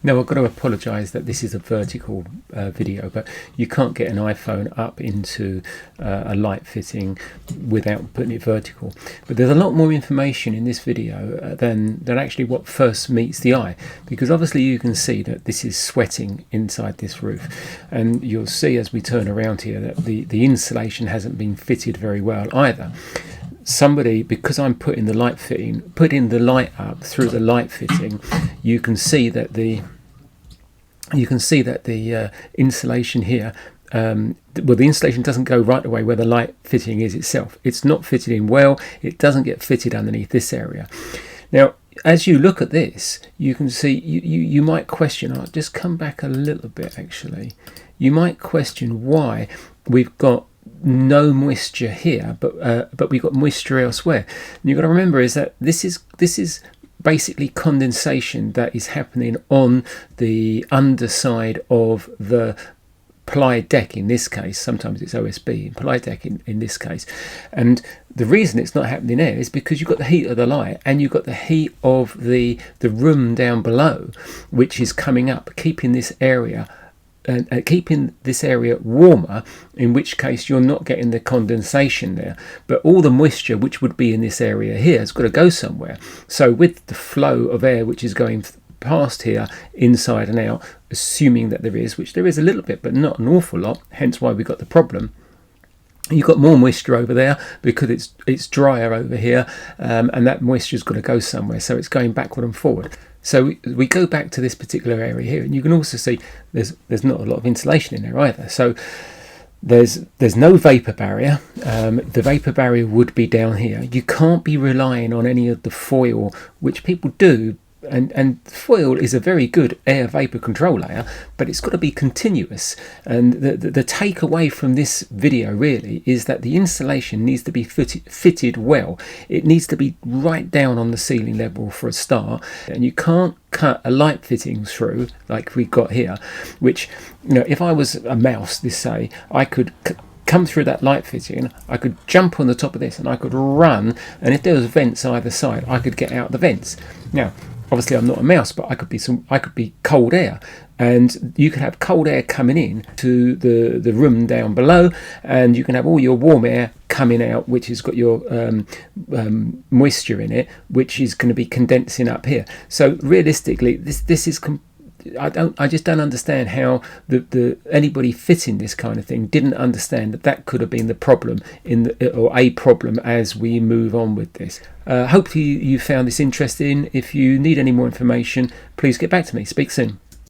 Now I've got to apologise that this is a vertical video, but you can't get an iPhone up into a light fitting without putting it vertical. But there's a lot more information in this video than actually what first meets the eye, because obviously you can see that this is sweating inside this roof, and you'll see as we turn around here that the insulation hasn't been fitted very well either. Somebody, because I'm putting the light up through the light fitting, you can see that the insulation here, well, the insulation doesn't go right away where the light fitting is itself. It's not fitted in well. It doesn't get fitted underneath this area. Now, as you look at this, you can see you might question. I'll just come back a little bit. Actually, you might question why we've got no moisture here, but we've got moisture elsewhere. And you've got to remember is that this is basically condensation that is happening on the underside of the ply deck in this case. Sometimes it's OSB, ply deck in this case. And the reason it's not happening there is because you've got the heat of the light and you've got the heat of the room down below, which is coming up, keeping this area warmer, in which case you're not getting the condensation there, but all the moisture which would be in this area here has got to go somewhere. So with the flow of air which is going past here inside and out, assuming that there is, which there is a little bit but not an awful lot, hence why we got the problem, you've got more moisture over there because it's drier over here, and that moisture's got to go somewhere, so it's going backward and forward. So we go back to this particular area here, and you can also see there's not a lot of insulation in there either. So there's no vapor barrier. The vapor barrier would be down here. You can't be relying on any of the foil, which people do. And foil is a very good air vapor control layer, but it's got to be continuous. And the takeaway from this video really is that the insulation needs to be fitted well. It needs to be right down on the ceiling level for a start, and you can't cut a light fitting through like we've got here, which, you know, if I was a mouse, I could come through that light fitting, I could jump on the top of this and I could run, and if there was vents either side, I could get out the vents. Now obviously I'm not a mouse, but I could be cold air, and you could have cold air coming in to the room down below, and you can have all your warm air coming out, which has got your moisture in it, which is going to be condensing up here. So realistically, this is I just don't understand how anybody fitting this kind of thing didn't understand that could have been the problem or a problem as we move on with this. Hopefully you found this interesting. If you need any more information, please get back to me. Speak soon.